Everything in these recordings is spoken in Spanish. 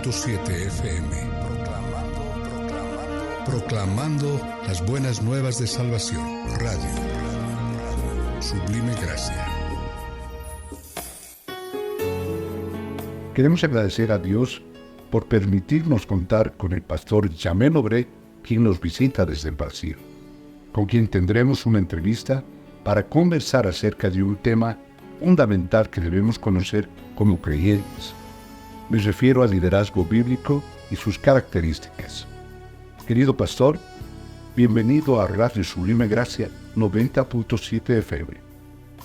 90.7 FM. Proclamando las buenas nuevas de salvación. Radio. Sublime Gracia. Queremos agradecer a Dios por permitirnos contar con el pastor Jamel Obré, quien nos visita desde el Brasil, con quien tendremos una entrevista para conversar acerca de un tema fundamental que debemos conocer como creyentes. Me refiero al liderazgo bíblico y sus características. Querido pastor, bienvenido a Radio Sublime Gracia 90.7 FM.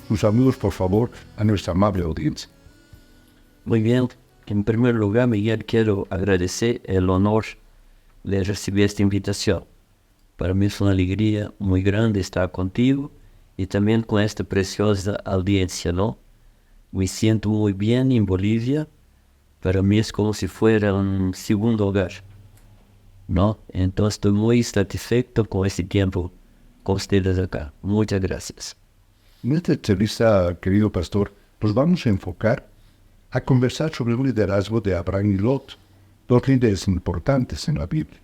Sus saludos, por favor, a nuestra amable audiencia. Muy bien. En primer lugar, Miguel, quiero agradecer el honor de recibir esta invitación. Para mí es una alegría muy grande estar contigo y también con esta preciosa audiencia, ¿no? Me siento muy bien en Bolivia. Para mí es como si fuera un segundo hogar, ¿no? Entonces estoy muy satisfecho con este tiempo con ustedes acá. Muchas gracias. En esta entrevista, querido pastor, nos vamos a enfocar a conversar sobre el liderazgo de Abraham y Lot, dos líderes importantes en la Biblia.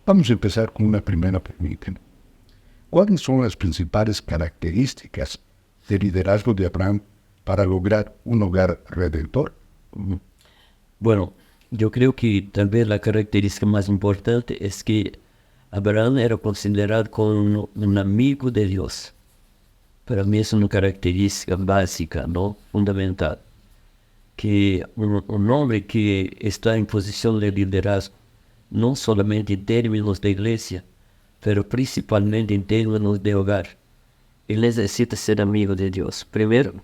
Vamos a empezar con una primera pregunta. ¿Cuáles son las principales características del liderazgo de Abraham para lograr un hogar redentor? Bueno, yo creo que tal vez la característica más importante es que Abraham era considerado como un amigo de Dios. Para mí es una característica básica, ¿no? Fundamental. Que un hombre que está en posición de liderazgo, no solamente en términos de iglesia, pero principalmente en términos de hogar, él necesita ser amigo de Dios. Primero,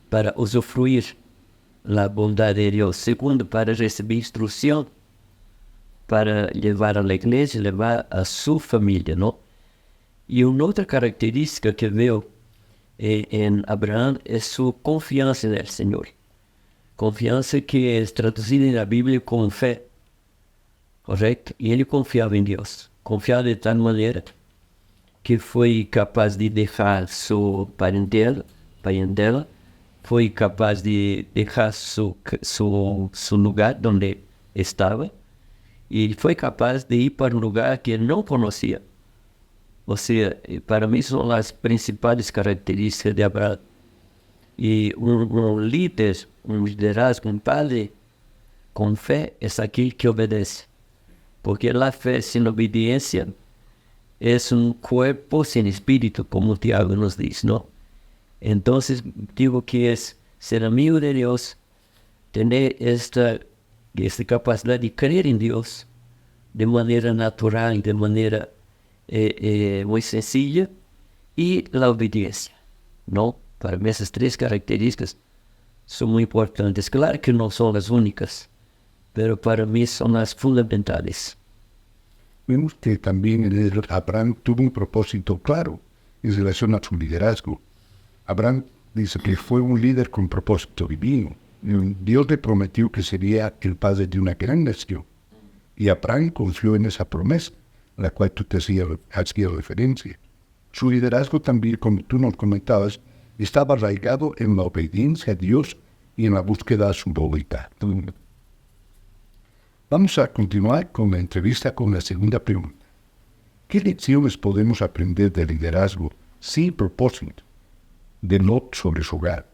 para usufruir la bondad de Dios. Segundo, para recibir instrucción, para llevar a la iglesia, llevar a su familia, ¿no? Y una otra característica que veo en Abraham es su confianza en el Señor. Confianza que es traducida en la Biblia como fe, ¿correcto? Y él confiaba en Dios. Confiaba de tal manera que fue capaz de dejar su parentela, fue capaz de dejar su lugar donde estaba y fue capaz de ir para un lugar que no conocía. O sea, para mí son las principales características de Abraham. Y un líder, un liderazgo, un padre con fe es aquel que obedece. Porque la fe sin obediencia es un cuerpo sin espíritu, como Tiago nos dice, ¿no? Entonces digo que es ser amigo de Dios, tener esta capacidad de creer en Dios de manera natural, de manera muy sencilla, y la obediencia, ¿no? Para mí esas tres características son muy importantes. Claro que no son las únicas, pero para mí son las fundamentales. Vemos que también Abraham tuvo un propósito claro en relación a su liderazgo. Abraham dice que fue un líder con propósito divino. Dios le prometió que sería el padre de una gran nación. Y Abraham confió en esa promesa, a la cual tú te hacías referencia. Su liderazgo también, como tú nos comentabas, estaba arraigado en la obediencia a Dios y en la búsqueda de su voluntad. Vamos a continuar con la entrevista con la segunda pregunta. ¿Qué lecciones podemos aprender del liderazgo sin propósito de Lot sobre su hogar?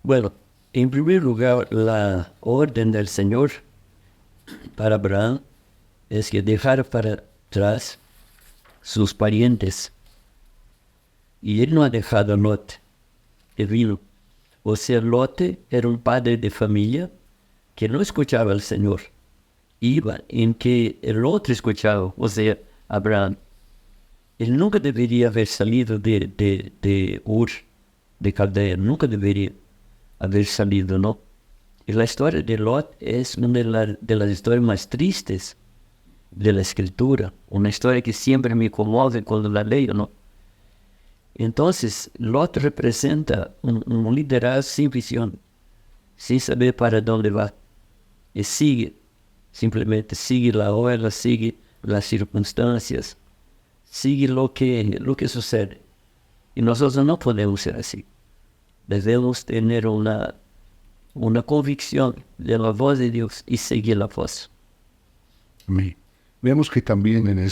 Bueno, en primer lugar, la orden del Señor para Abraham es que dejara para atrás sus parientes. Y él no ha dejado a Lot, el vino. O sea, Lot era un padre de familia que no escuchaba al Señor. Iba en que el otro escuchaba, o sea, Abraham. Él nunca debería haber salido de Ur, de Caldea, nunca debería haber salido, ¿no? Y la historia de Lot es una de las historias más tristes de la Escritura, una historia que siempre me conmueve cuando la leo, ¿no? Entonces, Lot representa un liderazgo sin visión, sin saber para dónde va, y simplemente sigue la hora, sigue las circunstancias, sigue lo que sucede. Y nosotros no podemos ser así. Debemos tener una una convicción de la voz de Dios y seguir la voz. Amén. Vemos que también en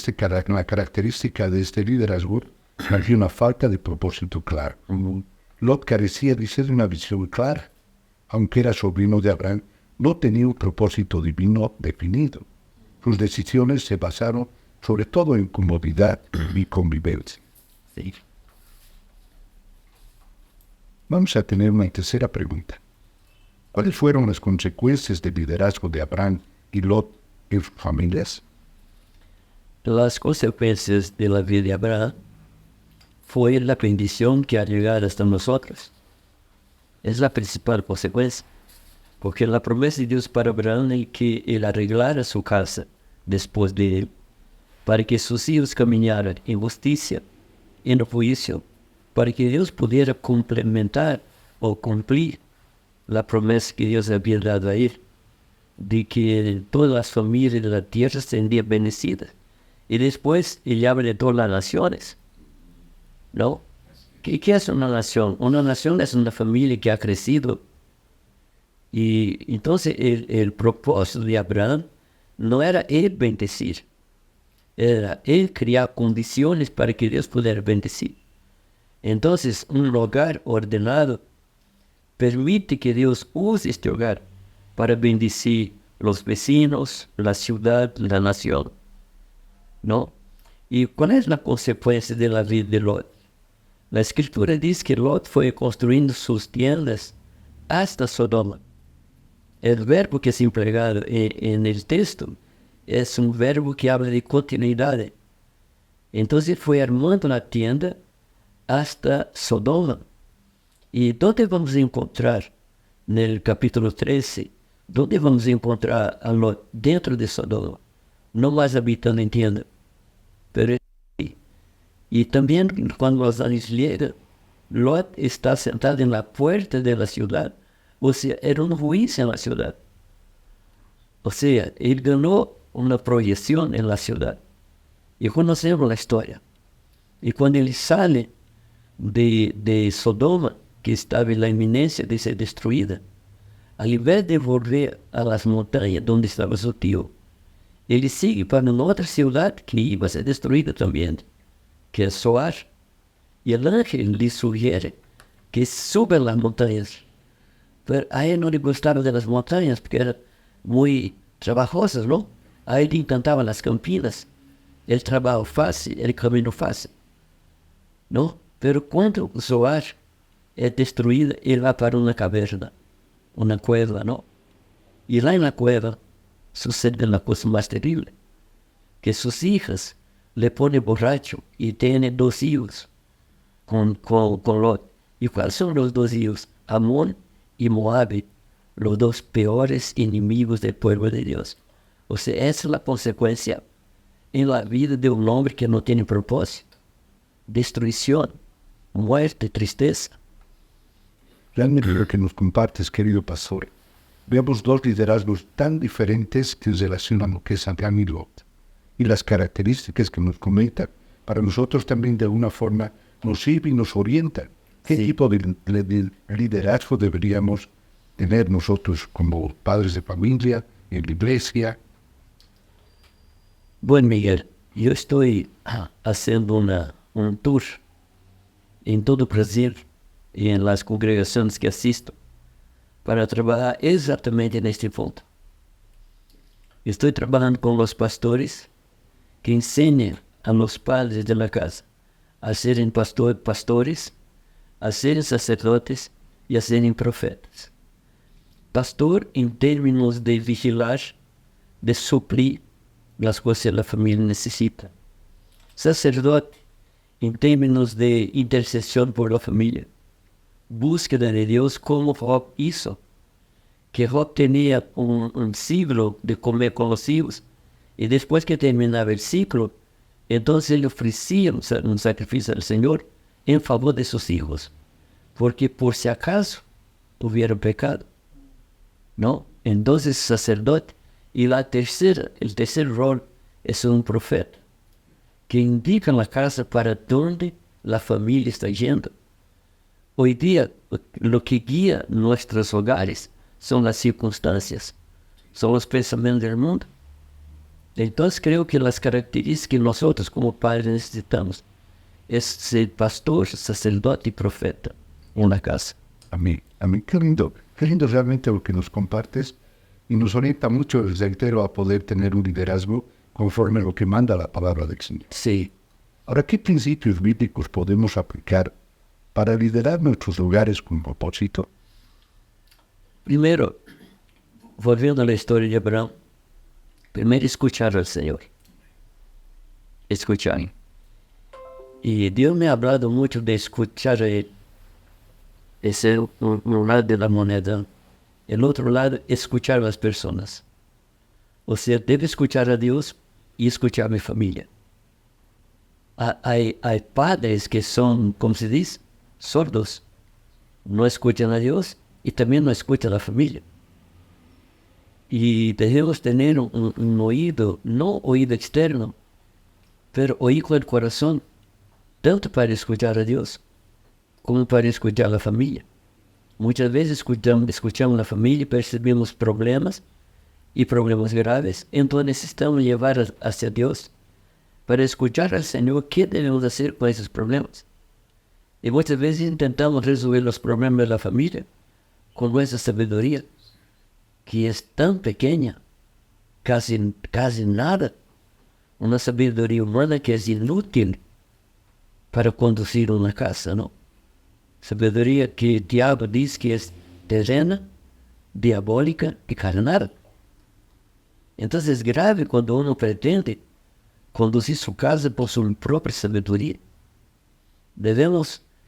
la característica de este liderazgo había una falta de propósito claro. Lot carecía de una visión clara. Aunque era sobrino de Abraham, no tenía un propósito divino definido. Sus decisiones se basaron sobre todo en comodidad y convivencia. Sí. Vamos a tener una tercera pregunta. ¿Cuáles fueron las consecuencias del liderazgo de Abraham y Lot en sus familias? Las consecuencias de la vida de Abraham fue la bendición que ha llegado hasta nosotros. Es la principal consecuencia, porque la promesa de Dios para Abraham es que él arreglara su casa después de él, para que sus hijos caminaran en justicia, en juicio, para que Dios pudiera complementar o cumplir la promesa que Dios había dado a él, de que todas las familias de la tierra serían bendecidas. Y después él habla de todas las naciones, ¿no? ¿Qué es una nación? Una nación es una familia que ha crecido. Y entonces el propósito de Abraham no era él bendecir, era él crear condiciones para que Dios pudiera bendecir. Entonces un hogar ordenado permite que Dios use este hogar para bendecir los vecinos, la ciudad, la nación, ¿no? ¿Y cuál es la consecuencia de la vida de Lot? La escritura dice que Lot fue construyendo sus tiendas hasta Sodoma. El verbo que es empleado en el texto es un verbo que habla de continuidad. Entonces fue armando la tienda hasta Sodoma. ¿Y dónde vamos a encontrar, en el capítulo 13, dónde vamos a encontrar a Lot? Dentro de Sodoma, no más habitando en tienda, pero y también cuando los años llegan, Lot está sentado en la puerta de la ciudad. O sea, era un juicio en la ciudad. O sea, él ganó una proyección en la ciudad. Y conocemos la historia. Y cuando él sale de Sodoma, que estaba en la inminencia de ser destruida, al invés de volver a las montañas donde estaba su tío, él sigue para una otra ciudad que iba a ser destruida también, que es Zoar. Y el ángel le sugiere que suba las montañas. Pero a él no le gustaba de las montañas porque eran muy trabajosas, ¿no? A él le encantaban las campinas, el trabajo fácil, el camino fácil, ¿no? Pero cuando Zoar es destruida, él va para una caverna, una cueva, ¿no? Y lá en la cueva sucede la cosa más terrible, que sus hijas le ponen borracho y tiene 2 hijos con Lot. ¿Y cuáles son los 2 hijos? Amón y Moabe, los 2 peores enemigos del pueblo de Dios. O sea, esa es la consecuencia en la vida de un hombre que no tiene propósito. Destrucción, muerte, tristeza. Realmente lo que nos compartes, querido pastor, vemos 2 liderazgos tan diferentes que se relacionan lo que es Abraham y Lot. Y las características que nos comentan, para nosotros también de alguna forma nos sirven y nos orientan. ¿Qué tipo de liderazgo deberíamos tener nosotros como padres de familia, en la iglesia? Bueno, Miguel, yo estoy haciendo un tour en todo Brasil y en las congregaciones que asisto para trabajar exactamente en este punto. Estoy trabajando con los pastores que enseñan a los padres de la casa a serem pastores, a serem sacerdotes e a serem profetas. Pastor em términos de vigilar, de suplir as coisas que a família necessita. Sacerdote em términos de intercessão por la família. Búsqueda de Deus como Job hizo. Que Job tenía un ciclo de comer con los hijos y después que terminaba el ciclo, entonces le ofrecía un sacrificio al Señor en favor de sus hijos, porque por si acaso hubieran pecado, ¿no? Entonces sacerdote. Y el tercer rol es un profeta, que indica la casa para dónde la familia está yendo. Hoy día lo que guía nuestros hogares son las circunstancias, son los pensamientos del mundo. Entonces creo que las características que nosotros como padres necesitamos es ser pastor, sacerdote y profeta en la casa. Amén. Amén. Qué lindo realmente lo que nos compartes y nos orienta mucho, reitero, a poder tener un liderazgo conforme a lo que manda la palabra del Señor. Sí. Ahora, ¿qué principios bíblicos podemos aplicar para liderar nuestros lugares con propósito? Primero, volviendo a la historia de Abraham, primero escuchar al Señor. Escuchar. Y Dios me ha hablado mucho de escuchar a Él. Ese es un lado de la moneda. El otro lado, escuchar a las personas. O sea, debo escuchar a Dios y escuchar a mi familia. Hay padres que son, como se dice, sordos. No escuchan a Dios y también no escuchan a la familia. Y debemos tener un oído, no oído externo, pero oído del corazón, tanto para escuchar a Dios como para escuchar a la familia. Muchas veces escuchamos a la familia y percibimos problemas y problemas graves, entonces necesitamos llevar hacia Dios para escuchar al Señor qué debemos hacer con esos problemas. Y muchas veces intentamos resolver los problemas de la familia con nuestra sabiduría, que es tan pequeña, casi nada. Una sabiduría humana que es inútil para conducir una casa, ¿no? Sabiduría que el diablo dice que es terrena, diabólica y carnal. Entonces es grave cuando uno pretende conducir su casa por su propia sabiduría.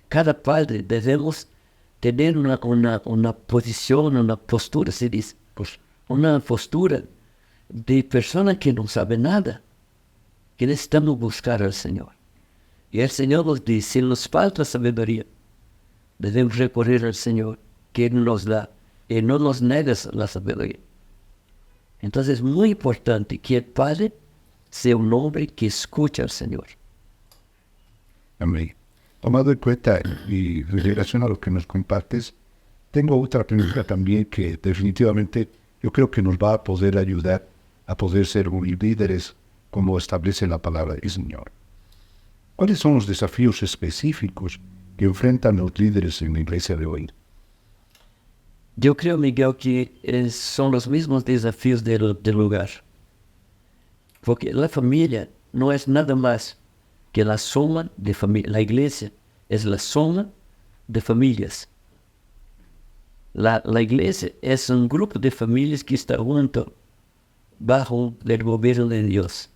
Cada padre debemos tener una posición, una postura, se dice, pues, una postura de persona que no sabe nada, que necesitamos buscar al Señor. Y el Señor nos dice, si nos falta sabiduría, debemos recurrir al Señor, que Él nos da, y no nos nega la sabiduría. Entonces es muy importante que el Padre sea un hombre que escucha al Señor. Amén. Tomado en cuenta y en relación a lo que nos compartes, tengo otra pregunta también que definitivamente yo creo que nos va a poder ayudar a poder ser líderes como establece la palabra del Señor. ¿Cuáles son los desafíos específicos que enfrentan los líderes en la iglesia de hoy? Yo creo, Miguel, que son los mismos desafíos del lugar. Porque la familia no es nada más que la suma de familias. La iglesia es la suma de familias. La iglesia es un grupo de familias que está junto bajo el gobierno de Dios.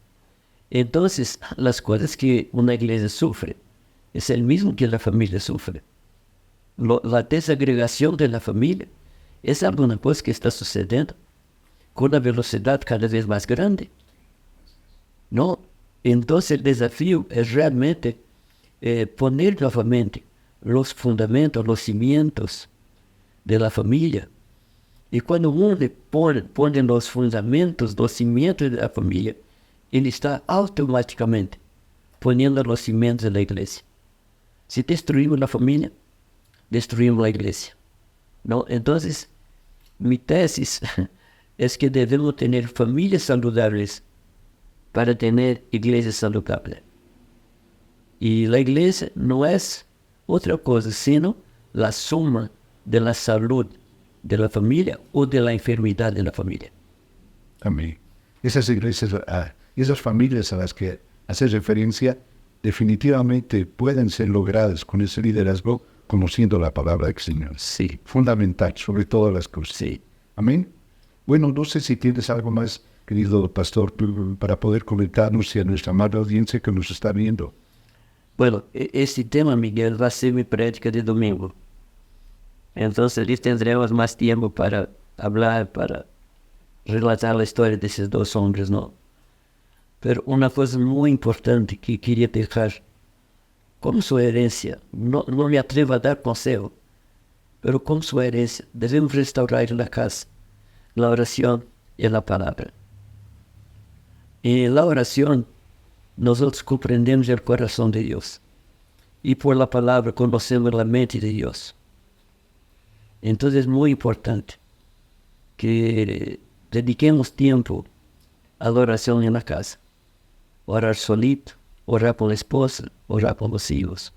Entonces, las cosas que una iglesia sufre es el mismo que la familia sufre. La desagregación de la familia es alguna cosa que está sucediendo con una velocidad cada vez más grande. ¿No? Entonces el desafío es realmente poner nuevamente los fundamentos, los cimientos de la familia. Y cuando uno pone los fundamentos, los cimientos de la familia, él está automáticamente poniendo los cimientos de la iglesia. Si destruimos la familia, destruimos la iglesia, ¿no? Entonces, mi tesis es que debemos tener familias saludables para tener iglesia saludable. Y la iglesia no es otra cosa sino la suma de la salud de la familia o de la enfermedad de la familia. Amén. Esas iglesias, esas familias a las que hace referencia, definitivamente pueden ser logradas con ese liderazgo conociendo la palabra del Señor. Sí. Fundamental, sobre todas las cosas. Sí. Amén. Bueno, no sé si tienes algo más, querido pastor, para poder comentarnos y a nuestra amada audiencia que nos está viendo. Bueno, este tema, Miguel, va a ser mi prédica de domingo. Entonces, ahí tendremos más tiempo para hablar, para relatar la historia de esos dos hombres, ¿no? Pero una cosa muy importante que quería dejar como su herencia, no me atrevo a dar consejo, pero como su herencia, debemos restaurar la casa, la oración y la palabra. En la oración, nosotros comprendemos el corazón de Dios. Y por la palabra conocemos la mente de Dios. Entonces es muy importante que dediquemos tiempo a la oración en la casa. Orar solito, orar por la esposa, orar por los hijos,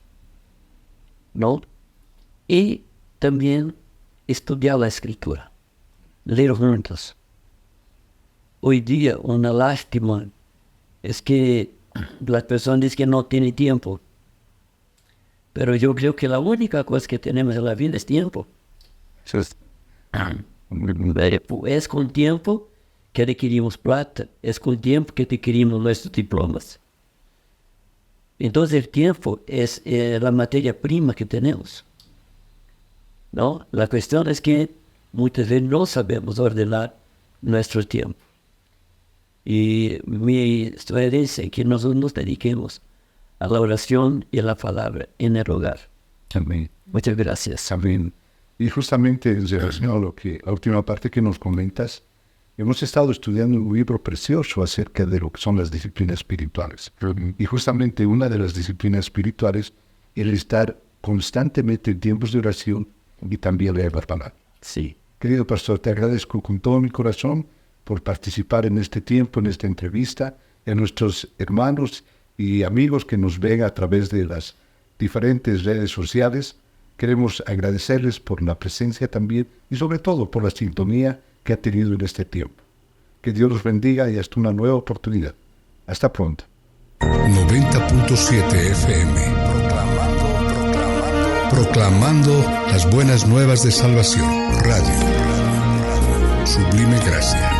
¿no? Y también estudiar la escritura, leer juntos. Hoy día una lástima es que las personas dicen que no tienen tiempo, pero yo creo que la única cosa que tenemos en la vida es tiempo. Es con tiempo que adquirimos plata, es con tiempo que adquirimos nuestros diplomas. Entonces el tiempo es la materia prima que tenemos, ¿no? La cuestión es que muchas veces no sabemos ordenar nuestro tiempo. Y mi sugerencia es que nosotros nos dediquemos a la oración y a la palabra en el hogar. Amén. Muchas gracias. Amén. Y justamente en relación a la última parte que nos comentas, hemos estado estudiando un libro precioso acerca de lo que son las disciplinas espirituales. Y justamente una de las disciplinas espirituales es estar constantemente en tiempos de oración y también leer la palabra. Sí. Querido pastor, te agradezco con todo mi corazón por participar en este tiempo, en esta entrevista, a nuestros hermanos y amigos que nos ven a través de las diferentes redes sociales. Queremos agradecerles por la presencia también y sobre todo por la sintonía que ha tenido en este tiempo. Que Dios los bendiga y hasta una nueva oportunidad. Hasta pronto. 90.7 FM. Proclamando las buenas nuevas de salvación. Radio. Sublime Gracia.